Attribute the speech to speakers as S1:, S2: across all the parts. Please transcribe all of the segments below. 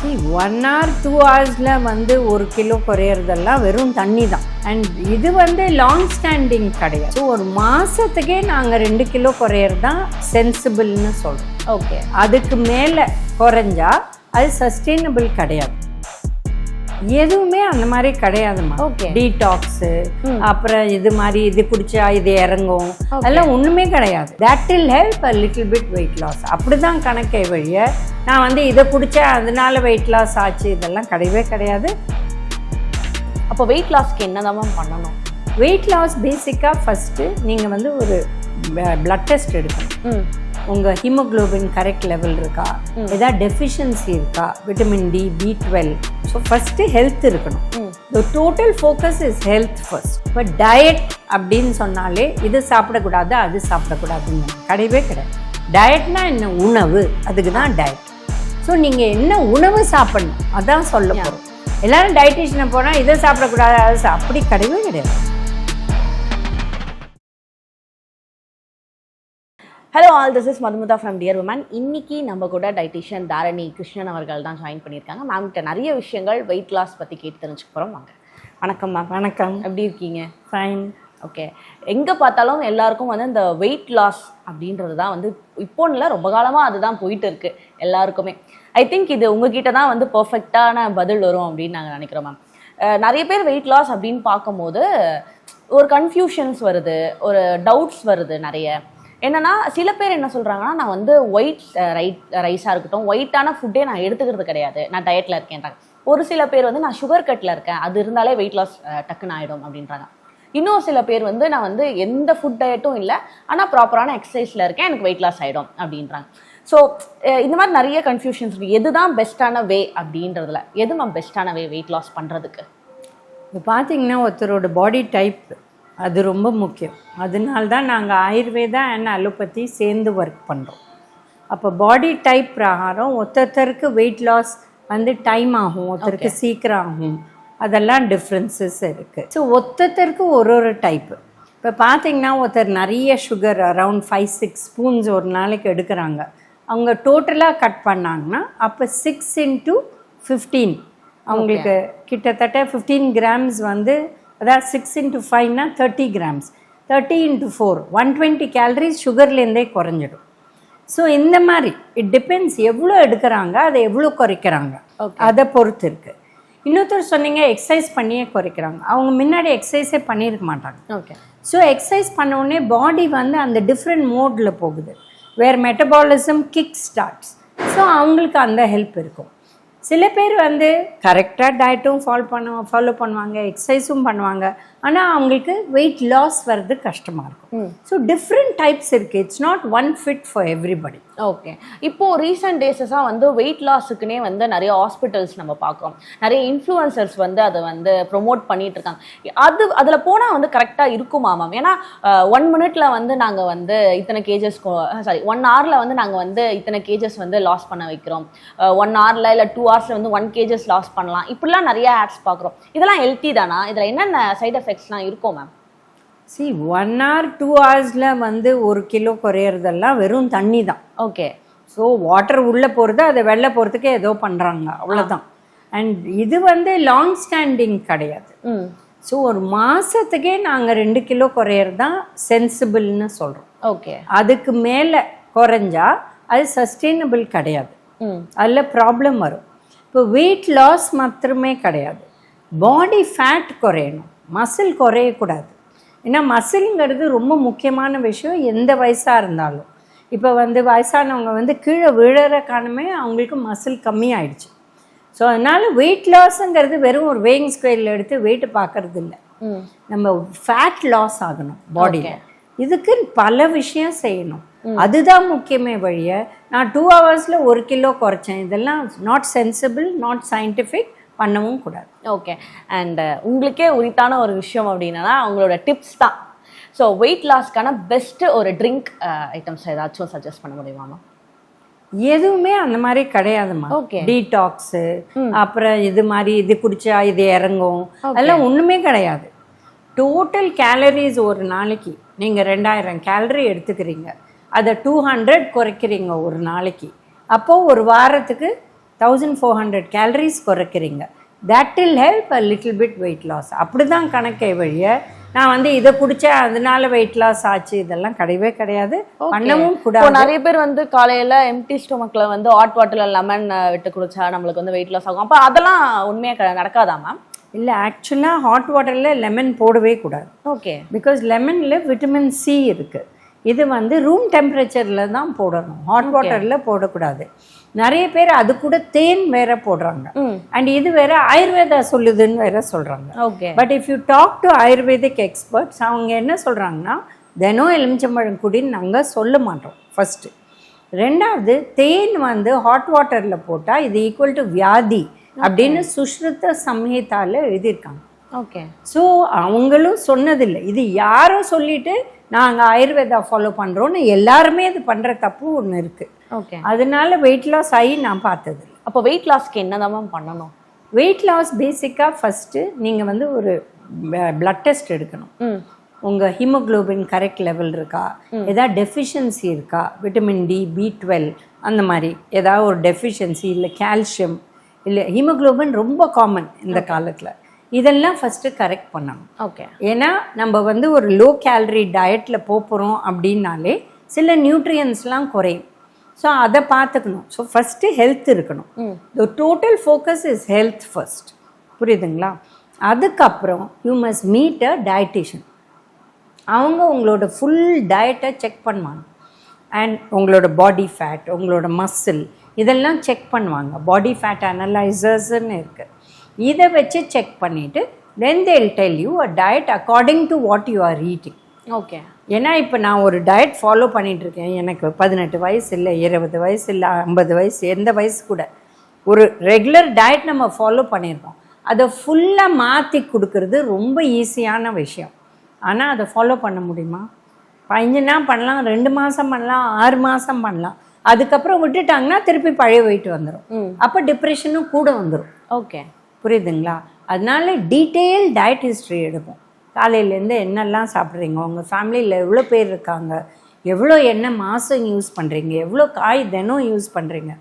S1: 1 hour 2 hours வந்து 1 kilo குறையிறதெல்லாம் வெறும் தண்ணி தான். அண்ட் இது வந்து லாங் ஸ்டாண்டிங் கிடையாது. ஸோ ஒரு மாதத்துக்கே நாங்கள் 2 கிலோ குறையிறது தான் சென்சிபிள்னு சொல்கிறோம்.
S2: ஓகே,
S1: அதுக்கு மேலே குறைஞ்சா அது சஸ்டெயினபிள் கிடையாது. எதுவுமே அந்த மாதிரி கிடையாதுமா.
S2: ஓகே,
S1: டீடாக்ஸு அப்புறம் இது மாதிரி இது குடிச்சா இது இறங்கும் அதெல்லாம் ஒன்றுமே கிடையாது. That will help a little bit weight loss. அப்படி தான் கணக்கே வழிய நான் வந்து இதை குடித்தேன் அதனால வெயிட் லாஸ் ஆச்சு இதெல்லாம் கிடையவே கிடையாது.
S2: அப்போ வெயிட் லாஸ்க்கு என்னதான் பண்ணணும்?
S1: வெயிட் லாஸ் பேசிக்காக ஃபஸ்ட்டு நீங்கள் வந்து ஒரு பிளட் டெஸ்ட் எடுக்கணும். உங்கள் ஹீமோக்ளோபின் கரெக்ட் லெவல் இருக்கா, ஏதாவது டெஃபிஷியன்சி இருக்கா, vitamin D, B12. So first health இருக்கணும். The total focus is health first. இப்போ டயட் அப்படின்னு சொன்னாலே இது சாப்பிடக்கூடாது அது சாப்பிடக்கூடாதுன்னு கிடையவே கிடையாது. டயட்னா என்ன? உணவு, அதுக்கு தான் டயட். ஸோ நீங்கள் என்ன உணவு சாப்பிடணும் அதான் சொல்ல போகிறோம். எல்லோரும் டயட்டிஷியனை போனால் இதை சாப்பிடக்கூடாது அது அப்படி கிடையவே கிடையாது.
S2: Hello all, this is Madhumudha from dear woman. இன்னைக்கு நம்ம கூட டயட்டிஷியன் தாரணி கிருஷ்ணன் அவர்கள் தான் ஜாயின் பண்ணியிருக்காங்க. மேம் கிட்ட நிறைய விஷயங்கள் வெயிட் லாஸ் பற்றி கேட்டு தெரிஞ்சுக்க போகிறோம். வாங்க. வணக்கம் மேம்.
S1: வணக்கம்.
S2: எப்படி இருக்கீங்க?
S1: ஃபைன்.
S2: ஓகே, எங்கே பார்த்தாலும் எல்லாருக்கும் வந்து இந்த வெயிட் லாஸ் அப்படின்றது தான் வந்து இப்போன்னு இல்லை, ரொம்ப காலமாக அதுதான் போயிட்டு இருக்கு எல்லாருக்குமே. ஐ திங்க் இது உங்ககிட்ட தான் வந்து பர்ஃபெக்டான பதில் வரும் அப்படின்னு நாங்கள் நினைக்கிறோம் மேம். நிறைய பேர் வெயிட் லாஸ் அப்படின்னு பார்க்கும்போது ஒரு கன்ஃபியூஷன்ஸ் வருது, ஒரு டவுட்ஸ் வருது நிறைய. என்னன்னா சில பேர் என்ன சொல்கிறாங்கன்னா, நான் வந்து ஒயிட் ரைஸாக இருக்கட்டும், ஒயிட்டான ஃபுட்டே நான் எடுத்துக்கிறது கிடையாது, நான் டயட்டில் இருக்கேன்றாங்க. ஒரு சில பேர் வந்து நான் சுகர் கட்டில் இருக்கேன், அது இருந்தாலே வெயிட் லாஸ் டக்குன்னு ஆகிடும் அப்படின்றாங்க. இன்னும் சில பேர் வந்து நான் வந்து எந்த ஃபுட் டயட்டும் இல்லை, ஆனால் ப்ராப்பரான எக்ஸசைஸில் இருக்கேன், எனக்கு வெயிட் லாஸ் ஆகிடும் அப்படின்றாங்க. ஸோ இந்த மாதிரி நிறைய கன்ஃபியூஷன்ஸ் இருக்குது. எது தான் பெஸ்ட்டான வே அப்படின்றதுல எது மேம் பெஸ்ட்டான வே வெயிட் லாஸ் பண்ணுறதுக்கு?
S1: இப்போ பார்த்தீங்கன்னா ஒருத்தரோட பாடி டைப் அது ரொம்ப முக்கியம். அதனால தான் நாங்கள் ஆயுர்வேதா அண்ட் அலோபதி சேர்ந்து ஒர்க் பண்ணுறோம். அப்போ பாடி டைப் பிரகாரம் ஒருத்தருக்கு வெயிட் லாஸ் வந்து டைம் ஆகும், ஒருத்தருக்கு சீக்கிரம் ஆகும், அதெல்லாம் டிஃப்ரென்சஸ் இருக்குது. ஸோ ஒருத்தருக்கு ஒரு டைப்பு. இப்போ பார்த்தீங்கன்னா ஒருத்தர் நிறைய சுகர் அரவுண்ட் 5-6 ஸ்பூன்ஸ் ஒரு நாளைக்கு எடுக்கிறாங்க. அவங்க டோட்டலாக கட் பண்ணாங்கன்னா அப்போ 6 × 15 அவங்களுக்கு கிட்டத்தட்ட 15 கிராம்ஸ் வந்து, அதாவது 6 × 5 30 கிராம்ஸ், 30 × 4 120 கேலரிஸ் சுகர்லேருந்தே குறைஞ்சிடும். ஸோ இந்த மாதிரி இட் டிபெண்ட்ஸ் எவ்வளோ எடுக்கிறாங்க, அதை எவ்வளோ குறைக்கிறாங்க அதை பொறுத்து இருக்குது. இன்னொருத்தர் சொன்னீங்க எக்ஸசைஸ் பண்ணியே குறைக்கிறாங்க. அவங்க முன்னாடி எக்ஸசைஸே பண்ணியிருக்க மாட்டாங்க.
S2: ஓகே,
S1: ஸோ எக்ஸசைஸ் பண்ண உடனே பாடி வந்து அந்த டிஃப்ரெண்ட் மோடில் போகுது, வேர் மெட்டபாலிசம் கிக் ஸ்டார்ட்ஸ். ஸோ அவங்களுக்கு அந்த ஹெல்ப் இருக்கும். சில பேர் வந்து கரெக்டாக டயட்டும் ஃபாலோ பண்ணுவாங்க, எக்ஸசைஸும் பண்ணுவாங்க, ஆனால் அவங்களுக்கு வெயிட் லாஸ் வர்றது கஷ்டமாக இருக்கும். ஸோ டிஃப்ரெண்ட் டைப்ஸ் இருக்குது. It's not one fit for everybody.
S2: Okay, இப்போது ரீசெண்ட் டேஸஸாக வந்து வெயிட் லாஸுக்குன்னே வந்து நிறைய ஹாஸ்பிட்டல்ஸ் நம்ம பார்க்குறோம், நிறைய இன்ஃப்ளூயன்சர்ஸ் வந்து அதை வந்து ப்ரொமோட் பண்ணிட்டு இருக்காங்க. அதில் போனால் வந்து கரெக்டாக இருக்குமா மேம்? ஏன்னா 1 minute வந்து நாங்கள் வந்து இத்தனை கேஜஸ், 1 hour வந்து நாங்கள் வந்து இத்தனை கேஜஸ் வந்து லாஸ் பண்ண வைக்கிறோம், 1 hour இல்லை 2 hours வந்து 1 kg லாஸ் பண்ணலாம், இப்படிலாம் நிறைய ஆட்ஸ் பார்க்குறோம். இதெல்லாம் ஹெல்த்தி தானா? இதில் என்னென்ன சைட் எஃபெக்ட்ஸ்லாம் இருக்கும் மேம்?
S1: 1 hour 2 hours வந்து 1 கிலோ குறையிறதெல்லாம் வெறும் தண்ணி தான்.
S2: ஓகே,
S1: ஸோ வாட்டர் உள்ளே போகிறது, அதை வெளில போகிறதுக்கே ஏதோ பண்ணுறாங்க, அவ்வளோதான். அண்ட் இது வந்து லாங் ஸ்டாண்டிங் கிடையாது. ஸோ ஒரு மாதத்துக்கே நாங்கள் 2 கிலோ குறையிறது தான் சென்சிபிள்னு சொல்கிறோம்.
S2: ஓகே,
S1: அதுக்கு மேலே குறைஞ்சா அது சஸ்டெயினபிள் கிடையாது, அதில் ப்ராப்ளம் வரும். இப்போ வெயிட் லாஸ் மாத்திரமே கிடையாது, பாடி ஃபேட் குறையணும், மசில் குறையக்கூடாது. ஏன்னா மசில்ங்கிறது ரொம்ப முக்கியமான விஷயம் எந்த வயசாக இருந்தாலும். இப்போ வந்து வயசானவங்க வந்து கீழே விழற காரணமே அவங்களுக்கு மசில் கம்மி ஆயிடுச்சு. ஸோ அதனால் வெயிட் லாஸுங்கிறது வெறும் ஒரு வேயிங் ஸ்கேலில் எடுத்து வெயிட்டு பார்க்கறது இல்லை, நம்ம ஃபேட் லாஸ் ஆகணும் பாடியில். இதுக்கு பல விஷயம் செய்யணும், அதுதான் முக்கியமே வழிய நான் 2 hours 1 கிலோ குறைச்சேன், இதெல்லாம் நாட் சென்சிபிள், நாட் சயின்டிஃபிக், பண்ணவும் கூடாது.
S2: ஓகே, அண்ட் உங்களுக்கே உரித்தான ஒரு விஷயம் அப்படின்னா உங்களோட டிப்ஸ் தான். ஸோ வெயிட் லாஸ்க்கான பெஸ்ட்டு ஒரு ட்ரிங்க் ஐட்டம்ஸ் ஏதாச்சும் சஜஸ்ட் பண்ண முடியுமாமா?
S1: எதுவுமே அந்த மாதிரி கிடையாதுமா.
S2: ஓகே,
S1: டீடாக்ஸு அப்புறம் இது மாதிரி இது குடிச்சா இது இறங்கும், அதெல்லாம் ஒன்றுமே கிடையாது. டோட்டல் கேலரிஸ் ஒரு நாளைக்கு நீங்கள் 2000 கேலரி எடுத்துக்கிறீங்க, அதை 200 குறைக்கிறீங்க ஒரு நாளைக்கு. அப்போது ஒரு வாரத்துக்கு 1400 calories குறைக்கிறீங்க. that will help a little bit weight loss. அப்படி தான் கணக்கை வழிய நான் வந்து இதை குடித்தேன் அதனால வெயிட் லாஸ் ஆச்சு இதெல்லாம் கிடையவே கிடையாது, பண்ணவும் கூடாது.
S2: நிறைய பேர் வந்து காலையில் எம்டி ஸ்டொமக்கில் வந்து ஹாட் வாட்டரில் லெமன் விட்டு குடிச்சா நம்மளுக்கு வந்து வெயிட் லாஸ் ஆகும். அப்போ அதெல்லாம் உண்மையாக நடக்காதா மேம்?
S1: இல்லை, ஆக்சுவலாக ஹாட் வாட்டரில் லெமன் போடவே கூடாது.
S2: ஓகே.
S1: பிகாஸ் லெமனில் விட்டமின் சி இருக்குது. இது வந்து ரூம் டெம்பரேச்சரில் தான் போடணும், ஹாட் வாட்டரில் போடக்கூடாது. நிறைய பேர் அது கூட தேன் வேற போடுறாங்க. அண்ட் இது வேற ஆயுர்வேதா சொல்லுதுன்னு வேற சொல்கிறாங்க.
S2: Okay.
S1: But if you talk to Ayurvedic experts, அவங்க என்ன சொல்கிறாங்கன்னா தினம் எலுமிச்சம்பழம் குடின்னு நாங்கள் சொல்ல மாட்டோம் ஃபஸ்ட்டு. ரெண்டாவது, தேன் வந்து ஹாட் வாட்டரில் போட்டால் இது ஈக்குவல் டு வியாதி அப்படின்னு சுஷ்ருத சம்ஹிதால எழுதியிருக்காங்க.
S2: ஓகே.
S1: ஸோ அவங்களும் சொன்னதில்லை, இது யாரோ சொல்லிட்டு நாங்கள் ஆயுர்வேதா ஃபாலோ பண்ணுறோன்னு எல்லாருமே இது பண்ணுற தப்பு ஒன்று இருக்குது.
S2: ஓகே.
S1: அதனால வெயிட் லாஸ் ஆகி நான் பார்த்தது.
S2: அப்போ வெயிட் லாஸ்க்கு என்ன தான் பண்ணணும்?
S1: வெயிட் லாஸ் பேசிக்காக ஃபஸ்ட்டு நீங்கள் வந்து ஒரு பிளட் டெஸ்ட் எடுக்கணும். உங்கள் ஹீமோக்ளோபின் கரெக்ட் லெவல் இருக்கா, ஏதாவது டெஃபிஷியன்சி இருக்கா, விட்டமின் டி, B12 அந்த மாதிரி ஏதாவது ஒரு டெஃபிஷியன்சி, இல்லை கால்சியம், இல்லை ஹீமோக்ளோபின் ரொம்ப காமன் இந்த காலத்தில், இதெல்லாம் ஃபஸ்ட்டு கரெக்ட் பண்ணணும்.
S2: ஓகே. ஏன்னா
S1: நம்ம வந்து ஒரு லோ கேலரி டயட்டில் போகிறோம் அப்படின்னாலே சில நியூட்ரியன்ஸ்லாம் குறையும். ஸோ அதை பார்த்துக்கணும். ஸோ ஃபஸ்ட்டு ஹெல்த் இருக்கணும். The total focus is health first. புரியுதுங்களா? அதுக்கப்புறம் you must meet a dietitian. அவங்க உங்களோட ஃபுல் டயட்டை செக் பண்ணுவாங்க. அண்ட் உங்களோட பாடி ஃபேட், உங்களோட மசில் இதெல்லாம் செக் பண்ணுவாங்க. பாடி ஃபேட் அனலைசர்ஸ்ன்னு இருக்குது. இதை வச்சு செக் பண்ணிவிட்டு then they'll tell you a diet according to what you are eating.
S2: Okay.
S1: ஏன்னா இப்போ நான் ஒரு டயட் ஃபாலோ பண்ணிகிட்ருக்கேன். எனக்கு 18 வயசு இல்லை, 20 வயசு இல்லை, 50 வயசு, எந்த வயசு கூட ஒரு ரெகுலர் டயட் நம்ம ஃபாலோ பண்ணியிருக்கோம். அதை ஃபுல்லாக மாற்றி கொடுக்கறது ரொம்ப ஈஸியான விஷயம். ஆனால் அதை ஃபாலோ பண்ண முடியுமா? 5 நாள் பண்ணலாம், 2 மாதம் பண்ணலாம், 6 மாதம் பண்ணலாம். அதுக்கப்புறம் விட்டுட்டாங்கன்னா திருப்பி பழைய வெயிட் வந்துடும். அப்போ டிப்ரெஷனும் கூட வந்துடும்.
S2: ஓகே.
S1: புரியுதுங்களா? அதனால டீட்டெயில் டயட் ஹிஸ்ட்ரி எடுப்போம். காலையிலேருந்து என்னெல்லாம் சாப்பிட்றீங்க, உங்கள் ஃபேமிலியில் எவ்வளோ பேர் இருக்காங்க, எவ்வளோ எண்ணெய் மாதம் யூஸ் பண்ணுறீங்க, எவ்வளோ காய் தினம் யூஸ் பண்ணுறீங்க,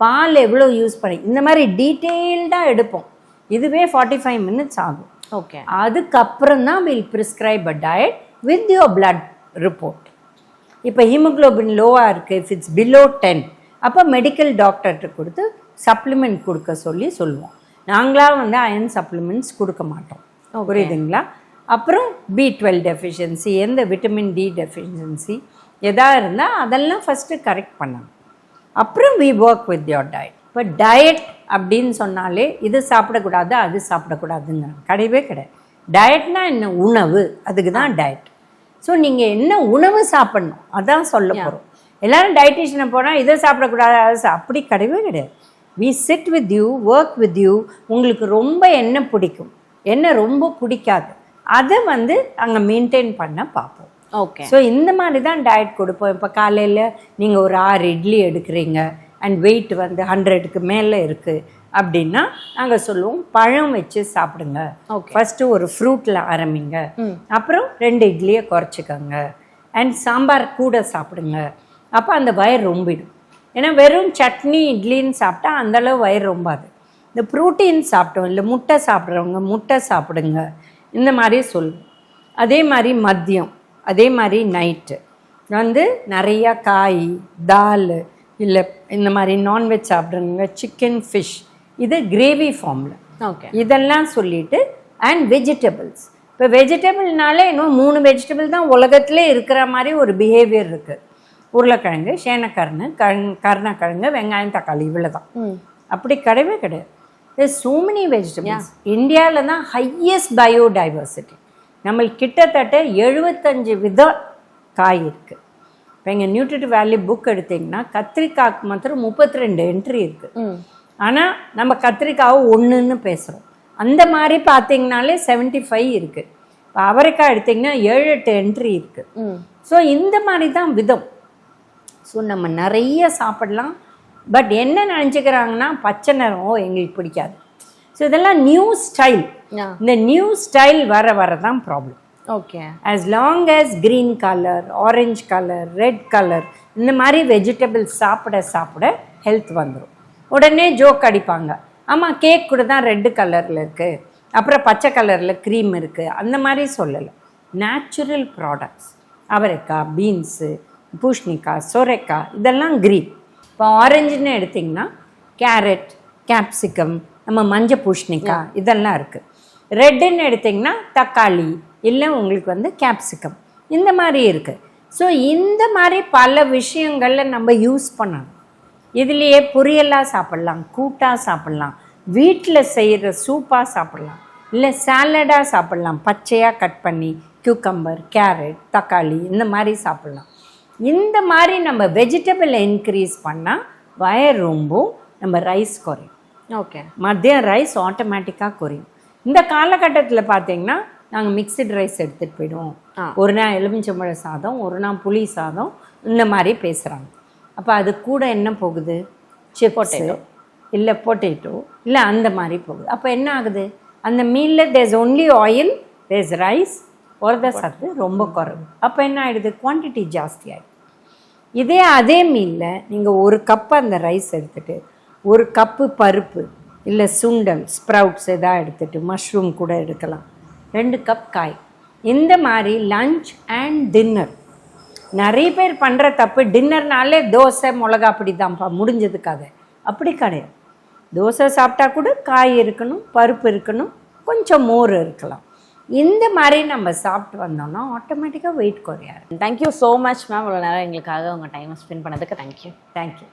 S1: பால் எவ்வளோ யூஸ் பண்ணுறீங்க, இந்த மாதிரி டீட்டெயில்டாக எடுப்போம். இதுவே 45 minutes ஆகும்.
S2: ஓகே.
S1: அதுக்கப்புறம் தான் will prescribe a diet with your blood report. இப்போ ஹீமோக்ளோபின் லோவாக இருக்குது, இஃப் இட்ஸ் பிலோ 10, அப்போ மெடிக்கல் டாக்டர்கிட்ட கொடுத்து சப்ளிமெண்ட் கொடுக்க சொல்லுவோம். நாங்களாக வந்து அயன் சப்ளிமெண்ட்ஸ் கொடுக்க மாட்டோம். புரியுதுங்களா? அப்புறம் B12 டெஃபிஷியன்சி, எந்த விட்டமின் டி டெஃபிஷியன்சி எதாக இருந்தால் அதெல்லாம் ஃபஸ்ட்டு கரெக்ட் பண்ணணும். அப்புறம் we work with your diet. இப்போ டயட் அப்படின்னு சொன்னாலே இது சாப்பிடக்கூடாது அது சாப்பிடக்கூடாதுங்க கிடையவே கிடையாது. டயட்னா என்ன? உணவு, அதுக்கு தான் டயட். ஸோ நீங்கள் என்ன உணவு சாப்பிட்ணும் அதான் சொல்ல போகிறோம். எல்லோரும் டயட்டிஷியனை போனால் இதை சாப்பிடக்கூடாது அது அப்படி கிடையவே கிடையாது. we sit with you, work with you. உங்களுக்கு ரொம்ப என்ன பிடிக்கும், என்ன ரொம்ப பிடிக்காது, அதை வந்து அங்கே மெயின்டைன் பண்ண பார்ப்போம்.
S2: ஓகே.
S1: ஸோ இந்த மாதிரி தான் டயட் கொடுப்போம். இப்போ காலையில் நீங்கள் ஒரு 6 இட்லி எடுக்கிறீங்க அண்ட் வெயிட் வந்து 100க்கு மேலே இருக்குது அப்படின்னா நாங்கள் சொல்லுவோம் பழம் வச்சு சாப்பிடுங்க. ஃபஸ்ட்டு ஒரு ஃப்ரூட்டில் ஆரம்பிங்க, அப்புறம் 2 இட்லியை குறைச்சிக்கோங்க, அண்ட் சாம்பார் கூட சாப்பிடுங்க. அப்போ அந்த வயிறு ரொம்பிடும். ஏன்னா வெறும் சட்னி இட்லின்னு சாப்பிட்டா அந்தளவு வயிறு ரொம்பாது. இந்த ப்ரோட்டீன் சாப்பிட்டோம், இல்லை முட்டை சாப்பிட்றவங்க முட்டை சாப்பிடுங்க, இந்த மாதிரி சொல்லுவோம். அதே மாதிரி மதியம், அதே மாதிரி நைட்டு வந்து நிறையா காய், தால், இல்லை இந்த மாதிரி நான்வெஜ் சாப்பிட்றவங்க சிக்கன், ஃபிஷ், இது கிரேவி ஃபார்மில்.
S2: ஓகே.
S1: இதெல்லாம் சொல்லிவிட்டு அண்ட் வெஜிடபிள்ஸ். இப்போ வெஜிடபிள்னாலே இன்னும் 3 வெஜிடபிள் தான் உலகத்திலே இருக்கிற மாதிரி ஒரு பிஹேவியர் இருக்குது. உருளைக்கிழங்கு, சேனக்கிழங்கு, கருணக்கிழங்கு, வெங்காயம், தக்காளி, இவ்வளோ தான். அப்படி கிடையவே கிடையாது. so many vegetables. இந்தியாவில் தான் ஹையஸ்ட் பயோடைவர்சிட்டி. நம்மளுக்கு கிட்டத்தட்ட 75 வித காய் இருக்குது. இப்போ எங்கள் நியூட்ரிட்டிவ் வேல்யூ புக் எடுத்திங்கன்னா கத்திரிக்காய்க்கு மாத்திரம் 32 என்ட்ரி இருக்குது. ஆனால் நம்ம கத்திரிக்காவை 1ன்னு பேசுகிறோம். அந்த மாதிரி பார்த்தீங்கனாலே 75 இருக்குது. இப்போ அவரைக்காய் எடுத்திங்கன்னா 7-8 என்ட்ரி இருக்குது. ஸோ இந்த மாதிரி தான் விதம். ஸோ நம்ம நிறைய சாப்பிடலாம். பட் என்ன நினச்சிக்கிறாங்கன்னா பச்சை நிறம் எங்களுக்கு பிடிக்காது. ஸோ இதெல்லாம் நியூ ஸ்டைல். இந்த நியூ ஸ்டைல் வர தான் problem.
S2: Okay. As
S1: long as green colour, orange colour, red colour இந்த மாதிரி வெஜிடபிள்ஸ் சாப்பிட ஹெல்த் வந்துடும். உடனே ஜோக் அடிப்பாங்க, ஆமாம் கேக் கூட தான் ரெட்டு கலரில் இருக்குது, அப்புறம் பச்சை கலரில் க்ரீம் இருக்குது, அந்த மாதிரி சொல்லலை. நேச்சுரல் ப்ராடக்ட்ஸ், அவரைக்காய், பீன்ஸு, பூஷ்ணிக்காய், சொரைக்காய், இதெல்லாம் க்ரீன். இப்போ ஆரஞ்சுன்னு எடுத்திங்கன்னா கேரட், கேப்சிகம், நம்ம மஞ்சள் பூஷ்ணிக்காய் இதெல்லாம் இருக்குது. ரெட்டுன்னு எடுத்திங்கன்னா தக்காளி, இல்லை உங்களுக்கு வந்து கேப்சிகம், இந்த மாதிரி இருக்குது. ஸோ இந்த மாதிரி பல விஷயங்களில் நம்ம யூஸ் பண்ணணும். இதுலேயே பொரியலாக சாப்பிட்லாம், கூட்டாக சாப்பிட்லாம், வீட்டில் செய்கிற சூப்பாக சாப்பிட்லாம், இல்லை சாலடாக சாப்பிட்லாம், பச்சையாக கட் பண்ணி கியூக்கம்பர், கேரட், தக்காளி இந்த மாதிரி சாப்பிட்லாம். இந்த மாதிரி நம்ம வெஜிடபிள் இன்க்ரீஸ் பண்ணால் வயர் ரொம்ப, நம்ம ரைஸ் குறையும்.
S2: ஓகே,
S1: மதியம் ரைஸ் ஆட்டோமேட்டிக்காக குறையும். இந்த காலகட்டத்தில் பார்த்தீங்கன்னா நாங்கள் மிக்சட் ரைஸ் எடுத்துகிட்டு போயிடுவோம். ஒரு நாள் எலுமிச்சம்பழ சாதம், ஒரு நாள் புளி சாதம், இந்த மாதிரி பேசுகிறாங்க. அப்போ அது கூட என்ன போகுது? பொட்டேட்டோ, இல்லை பொட்டேட்டோ, இல்லை அந்த மாதிரி போகுது. அப்போ என்ன ஆகுது? அந்த மீலில் there's only oil, there's rice, புரத சத்து ரொம்ப குறைவு. அப்போ என்ன ஆகிடுது? குவான்டிட்டி ஜாஸ்தி ஆகிடுது. அதே மீலில் நீங்கள் ஒரு கப்பு அந்த ரைஸ் எடுத்துகிட்டு, ஒரு கப்பு பருப்பு, இல்லை சுண்டல், ஸ்ப்ரவுட்ஸ் எதாவது எடுத்துகிட்டு, மஷ்ரூம் கூட எடுக்கலாம், 2 கப் காய், இந்த மாதிரி லஞ்ச் அண்ட் டின்னர். நிறைய பேர் பண்ணுற தப்பு, டின்னர்னாலே தோசை மிளகா அப்படி தான்ப்பா முடிஞ்சது கதை. அப்படி கிடையாது. தோசை சாப்பிட்டா கூட காய் இருக்கணும், பருப்பு இருக்கணும், கொஞ்சம் மோர் இருக்கலாம். இந்த மாதிரி நம்ம சாப்பிட்டு வந்தோம்னா ஆட்டோமேட்டிக்காக வெயிட் குறையாது.
S2: தேங்க்யூ ஸோ மச் மேம், இவ்வளோ நேரம் எங்களுக்காக உங்கள் டைமை ஸ்பெண்ட் பண்ணதுக்கு தேங்க்யூ.